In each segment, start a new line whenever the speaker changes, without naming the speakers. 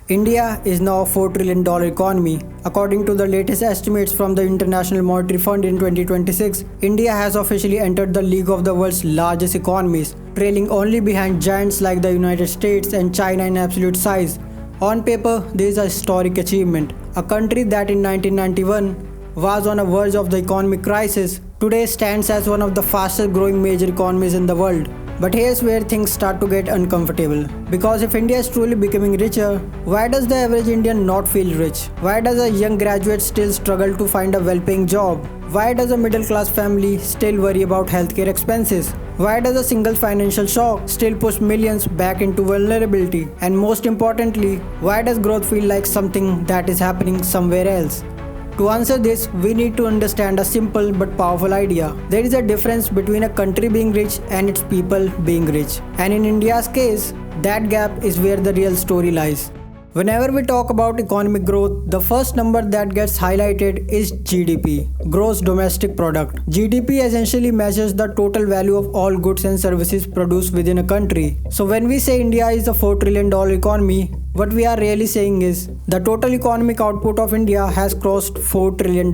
India is now a $4 trillion economy. According to the latest estimates from the International Monetary Fund in 2026, India has officially entered the league of the world's largest economies, trailing only behind giants like the United States and China in absolute size. On paper, this is a historic achievement. A country that in 1991 was on the verge of the economic crisis, today stands as one of the fastest growing major economies in the world. But here's where things start to get uncomfortable. Because if India is truly becoming richer, why does the average Indian not feel rich? Why does a young graduate still struggle to find a well-paying job? Why does a middle-class family still worry about healthcare expenses? Why does a single financial shock still push millions back into vulnerability? And most importantly, why does growth feel like something that is happening somewhere else? To answer this, we need to understand a simple but powerful idea. There is a difference between a country being rich and its people being rich. And in India's case, that gap is where the real story lies. Whenever we talk about economic growth, the first number that gets highlighted is GDP, Gross Domestic Product. GDP essentially measures the total value of all goods and services produced within a country. So when we say India is a $4 trillion economy, what we are really saying is the total economic output of India has crossed $4 trillion.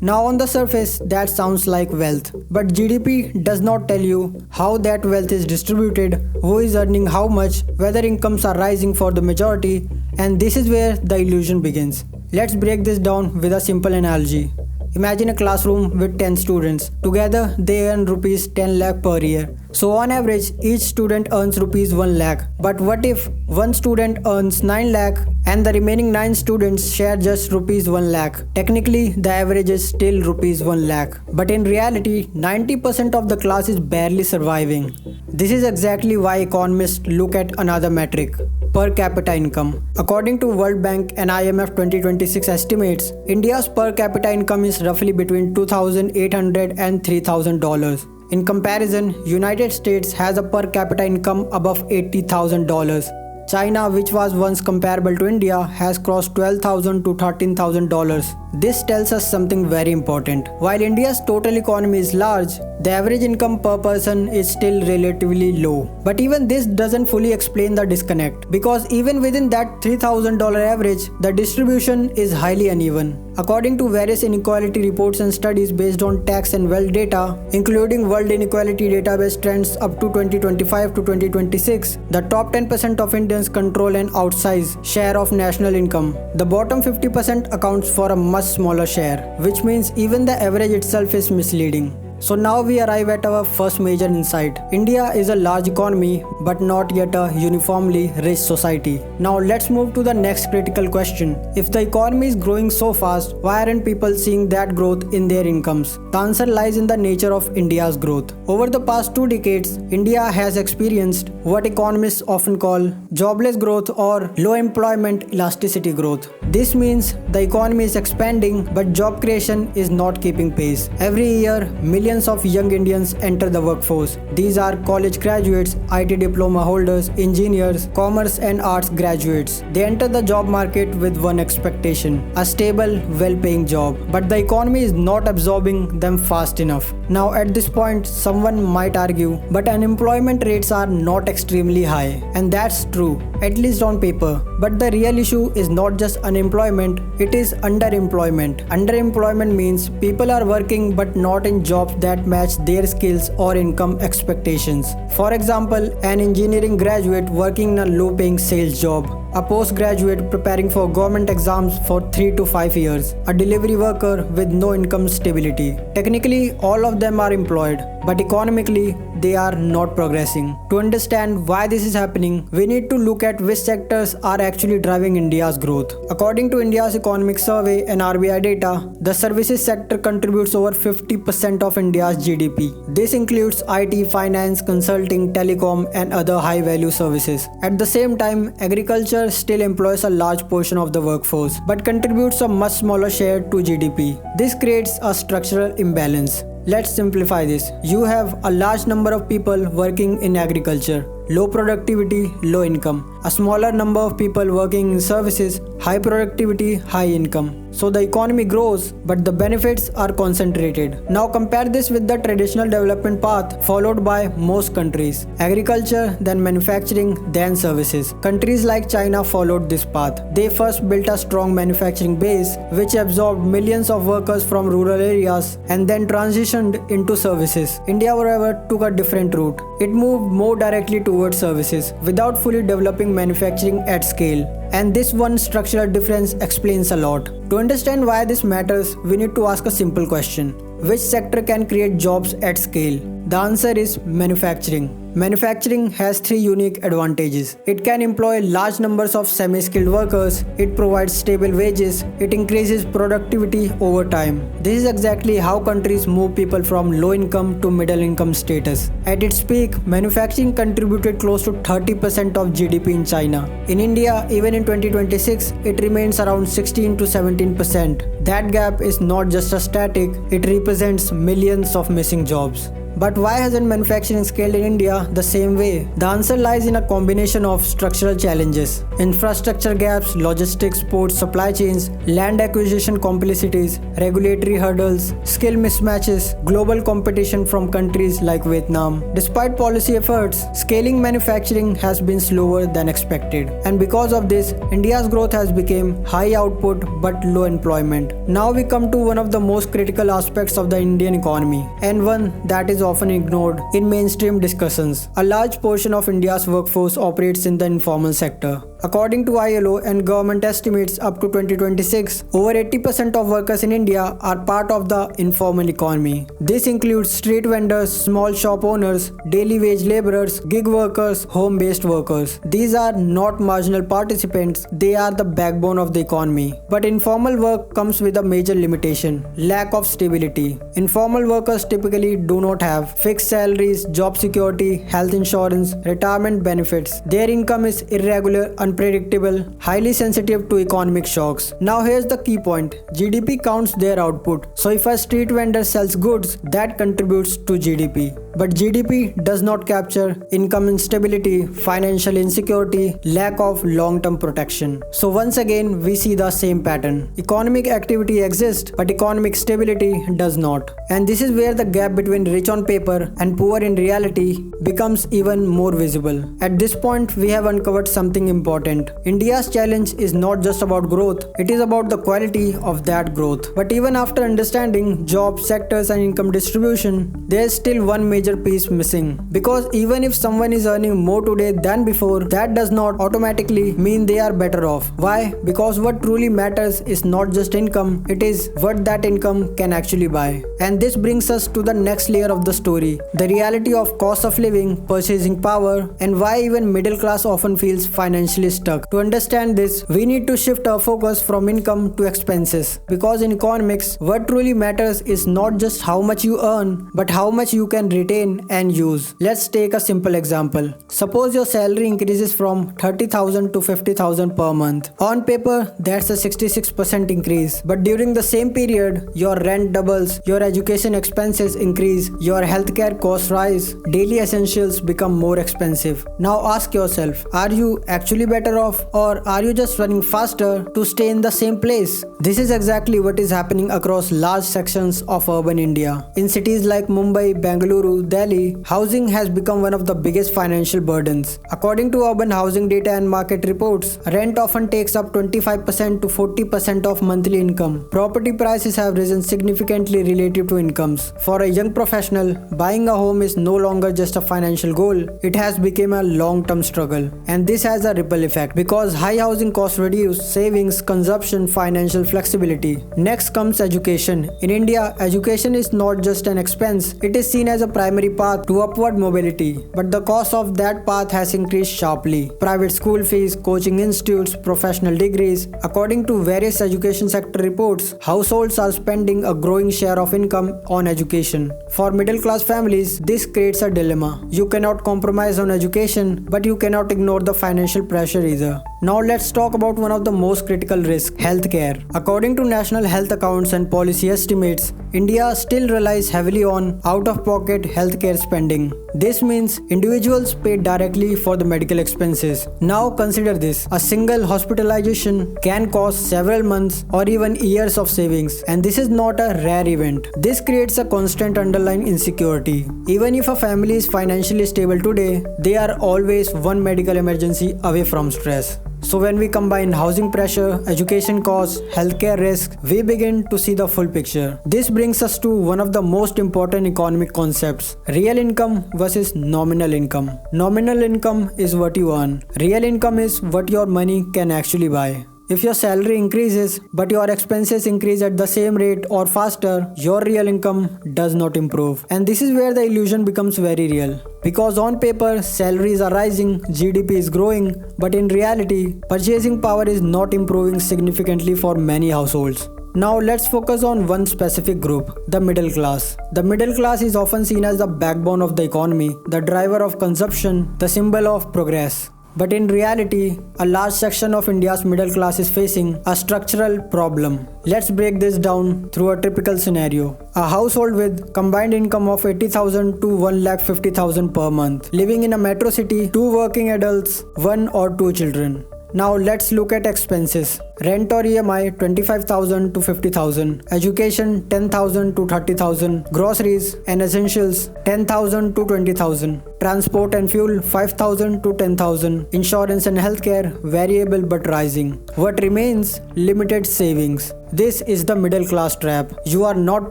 Now on the surface, that sounds like wealth. But GDP does not tell you how that wealth is distributed, who is earning how much, whether incomes are rising for the majority, and this is where the illusion begins. Let's break this down with a simple analogy. Imagine a classroom with 10 students. Together, they earn rupees 10 lakh per year. So on average, each student earns rupees 1 lakh. But what if one student earns 9 lakh and the remaining 9 students share just rupees 1 lakh? Technically, the average is still rupees 1 lakh. But in reality, 90% of the class is barely surviving. This is exactly why economists look at another metric: per capita income. According to World Bank and IMF 2026 estimates, India's per capita income is roughly between $2,800 and $3,000. In comparison, United States has a per capita income above $80,000. China, which was once comparable to India, has crossed $12,000 to $13,000. This tells us something very important. While India's total economy is large, the average income per person is still relatively low. But even this doesn't fully explain the disconnect, because even within that $3,000 average, the distribution is highly uneven. According to various inequality reports and studies based on tax and wealth data, including World Inequality Database trends up to 2025 to 2026, the top 10% of Indians control an outsized share of national income. The bottom 50% accounts for a much smaller share, which means even the average itself is misleading. So now we arrive at our first major insight. India is a large economy, but not yet a uniformly rich society. Now let's move to the next critical question. If the economy is growing so fast, why aren't people seeing that growth in their incomes? The answer lies in the nature of India's growth. Over the past 2 decades, India has experienced what economists often call jobless growth or low employment elasticity growth. This means the economy is expanding, but job creation is not keeping pace. Every year, millions of young Indians enter the workforce. These are college graduates, IT diploma holders, engineers, commerce and arts graduates. They enter the job market with one expectation: a stable, well-paying job. But the economy is not absorbing them fast enough. Now at this point, someone might argue, but unemployment rates are not extremely high. And that's true, at least on paper. But the real issue is not just unemployment, it is underemployment. Underemployment means people are working but not in jobs that match their skills or income expectations. For example, an engineering graduate working in a low-paying sales job, a postgraduate preparing for government exams for 3 to 5 years, a delivery worker with no income stability. Technically, all of them are employed, but economically, they are not progressing. To understand why this is happening, we need to look at which sectors are actually driving India's growth. According to India's economic survey and RBI data, the services sector contributes over 50% of India's GDP. This includes IT, finance, consulting, telecom, and other high-value services. At the same time, agriculture still employs a large portion of the workforce, but contributes a much smaller share to GDP. This creates a structural imbalance. Let's simplify this. You have a large number of people working in agriculture, low productivity, low income. A smaller number of people working in services, high productivity, high income. So the economy grows, but the benefits are concentrated. Now compare this with the traditional development path followed by most countries. Agriculture, then manufacturing, then services. Countries like China followed this path. They first built a strong manufacturing base, which absorbed millions of workers from rural areas and then transitioned into services. India, however, took a different route. It moved more directly towards services without fully developing manufacturing at scale. And this one structural difference explains a lot. To understand why this matters, we need to ask a simple question. Which sector can create jobs at scale? The answer is manufacturing. Manufacturing has three unique advantages. It can employ large numbers of semi-skilled workers, it provides stable wages, it increases productivity over time. This is exactly how countries move people from low income to middle income status. At its peak, manufacturing contributed close to 30% of GDP in China. In India, even in 2026, it remains around 16 to 17%. That gap is not just a static, it represents millions of missing jobs. But why hasn't manufacturing scaled in India the same way? The answer lies in a combination of structural challenges: infrastructure gaps, logistics, ports, supply chains, land acquisition complexities, regulatory hurdles, skill mismatches, global competition from countries like Vietnam. Despite policy efforts, scaling manufacturing has been slower than expected. And because of this, India's growth has become high output but low employment. Now we come to one of the most critical aspects of the Indian economy, and one that is often ignored in mainstream discussions. A large portion of India's workforce operates in the informal sector. According to ILO and government estimates up to 2026, over 80% of workers in India are part of the informal economy. This includes street vendors, small shop owners, daily wage laborers, gig workers, home-based workers. These are not marginal participants, they are the backbone of the economy. But informal work comes with a major limitation: lack of stability. Informal workers typically do not have fixed salaries, job security, health insurance, retirement benefits. Their income is irregular, unpredictable, highly sensitive to economic shocks. Now here's the key point: GDP counts their output. So if a street vendor sells goods, that contributes to GDP. But GDP does not capture income instability, financial insecurity, lack of long-term protection. So once again, we see the same pattern. Economic activity exists, but economic stability does not. And this is where the gap between rich on paper and poor in reality becomes even more visible. At this point, we have uncovered something important. India's challenge is not just about growth, it is about the quality of that growth. But even after understanding job sectors and income distribution, there is still one major piece missing. Because even if someone is earning more today than before, that does not automatically mean they are better off. Why? Because what truly matters is not just income, it is what that income can actually buy. And this brings us to the next layer of the story: the reality of cost of living, purchasing power, and why even middle class often feels financially stuck. To understand this, we need to shift our focus from income to expenses. Because in economics, what truly matters is not just how much you earn, but how much you can retain and use. Let's take a simple example. Suppose your salary increases from 30,000 to 50,000 per month. On paper, that's a 66% increase. But during the same period, your rent doubles, your education expenses increase, your healthcare costs rise, daily essentials become more expensive. Now ask yourself, are you actually better off, or are you just running faster to stay in the same place? This is exactly what is happening across large sections of urban India. In cities like Mumbai, Bengaluru, Delhi, housing has become one of the biggest financial burdens. According to urban housing data and market reports, rent often takes up 25% to 40% of monthly income. Property prices have risen significantly relative to incomes. For a young professional, buying a home is no longer just a financial goal, it has become a long-term struggle. And this has a ripple effect, because high housing costs reduce savings, consumption, financial flexibility. Next comes education. In India, education is not just an expense, it is seen as a primary path to upward mobility. But the cost of that path has increased sharply. Private school fees, coaching institutes, professional degrees. According to various education sector reports, households are spending a growing share of income on education. For middle class families, this creates a dilemma. You cannot compromise on education, but you cannot ignore the financial pressure either. Now let's talk about one of the most critical risks: healthcare. According to national health accounts and policy estimates, India still relies heavily on out-of-pocket healthcare spending. This means individuals pay directly for the medical expenses. Now consider this, a single hospitalization can cost several months or even years of savings, and this is not a rare event. This creates a constant underlying insecurity. Even if a family is financially stable today, they are always one medical emergency away from stress. So when we combine housing pressure, education costs, healthcare risks, we begin to see the full picture. This brings us to one of the most important economic concepts: real income versus nominal income. Nominal income is what you earn. Real income is what your money can actually buy. If your salary increases but your expenses increase at the same rate or faster, your real income does not improve. And this is where the illusion becomes very real. Because on paper, salaries are rising, GDP is growing, but in reality, purchasing power is not improving significantly for many households. Now let's focus on one specific group, the middle class. The middle class is often seen as the backbone of the economy, the driver of consumption, the symbol of progress. But in reality, a large section of India's middle class is facing a structural problem. Let's break this down through a typical scenario. A household with combined income of 80,000 to 1,50,000 per month, living in a metro city, 2 working adults, 1 or 2 children. Now let's look at expenses. Rent or EMI 25,000 to 50,000, education 10,000 to 30,000, groceries and essentials 10,000 to 20,000, transport and fuel 5,000 to 10,000, insurance and healthcare variable but rising. What remains? Limited savings. This is the middle class trap. You are not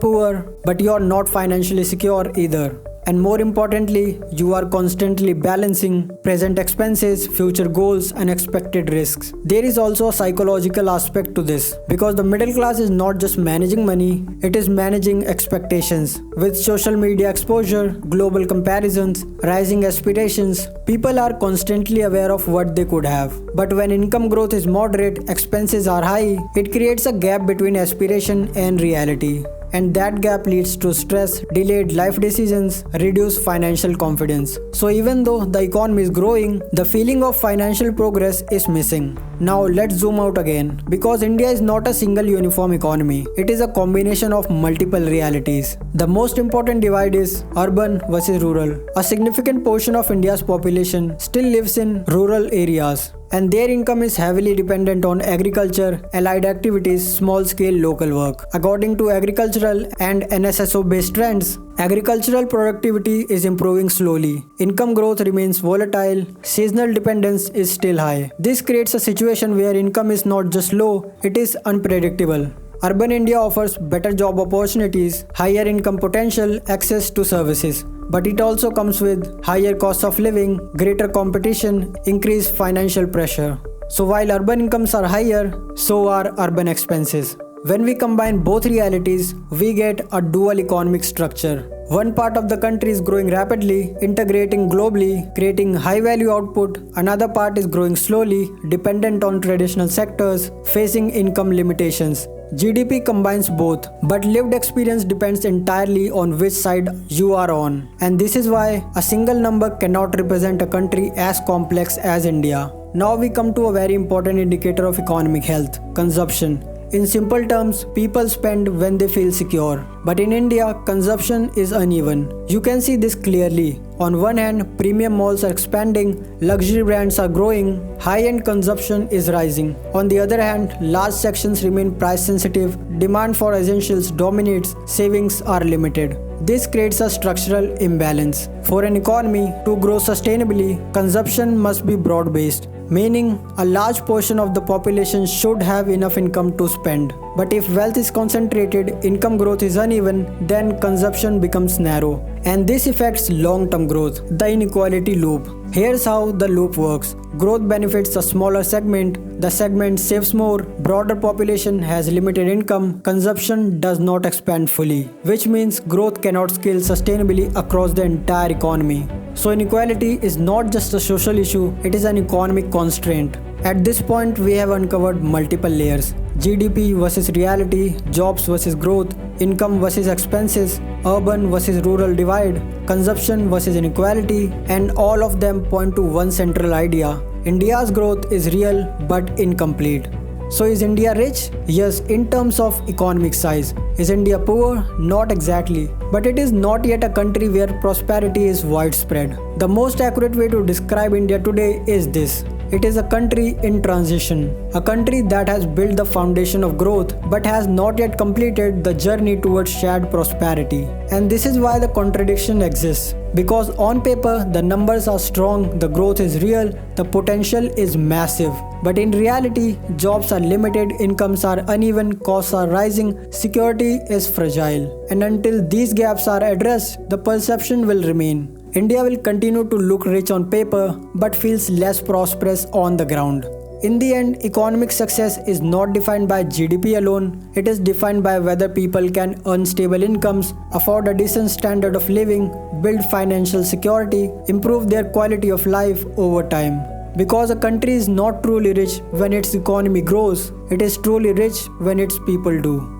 poor, but you are not financially secure either. And more importantly, you are constantly balancing present expenses, future goals, and expected risks. There is also a psychological aspect to this, because the middle class is not just managing money, it is managing expectations. With social media exposure, global comparisons, rising aspirations, people are constantly aware of what they could have. But when income growth is moderate, expenses are high, it creates a gap between aspiration and reality. And that gap leads to stress, delayed life decisions, reduced financial confidence. So even though the economy is growing, the feeling of financial progress is missing. Now let's zoom out again, because India is not a single uniform economy. It is a combination of multiple realities. The most important divide is urban versus rural. A significant portion of India's population still lives in rural areas, and their income is heavily dependent on agriculture, allied activities, small-scale local work. According to agricultural and NSSO-based trends, agricultural productivity is improving slowly. Income growth remains volatile. Seasonal dependence is still high. This creates a situation where income is not just low, it is unpredictable. Urban India offers better job opportunities, higher income potential, access to services. But it also comes with higher costs of living, greater competition, increased financial pressure. So while urban incomes are higher, so are urban expenses. When we combine both realities, we get a dual economic structure. One part of the country is growing rapidly, integrating globally, creating high-value output. Another part is growing slowly, dependent on traditional sectors, facing income limitations. GDP combines both, but lived experience depends entirely on which side you are on. And this is why a single number cannot represent a country as complex as India. Now we come to a very important indicator of economic health: consumption. In simple terms, people spend when they feel secure. But in India, consumption is uneven. You can see this clearly. On one hand, premium malls are expanding, luxury brands are growing, high-end consumption is rising. On the other hand, large sections remain price-sensitive, demand for essentials dominates, savings are limited. This creates a structural imbalance. For an economy to grow sustainably, consumption must be broad-based, meaning a large portion of the population should have enough income to spend. But if wealth is concentrated, income growth is uneven, then consumption becomes narrow. And this affects long-term growth, the inequality loop. Here's how the loop works. Growth benefits a smaller segment, the segment saves more, broader population has limited income, consumption does not expand fully, which means growth cannot scale sustainably across the entire economy. So inequality is not just a social issue, it is an economic constraint. At this point, we have uncovered multiple layers: GDP versus reality, jobs versus growth, income versus expenses, urban versus rural divide, consumption versus inequality, and all of them point to one central idea: India's growth is real but incomplete. So is India rich? Yes, in terms of economic size. Is India poor? Not exactly. But it is not yet a country where prosperity is widespread. The most accurate way to describe India today is this. It is a country in transition, a country that has built the foundation of growth but has not yet completed the journey towards shared prosperity. And this is why the contradiction exists. Because on paper, the numbers are strong, the growth is real, the potential is massive. But in reality, jobs are limited, incomes are uneven, costs are rising, security is fragile. And until these gaps are addressed, the perception will remain. India will continue to look rich on paper but feels less prosperous on the ground. In the end, economic success is not defined by GDP alone, it is defined by whether people can earn stable incomes, afford a decent standard of living, build financial security, improve their quality of life over time. Because a country is not truly rich when its economy grows, it is truly rich when its people do.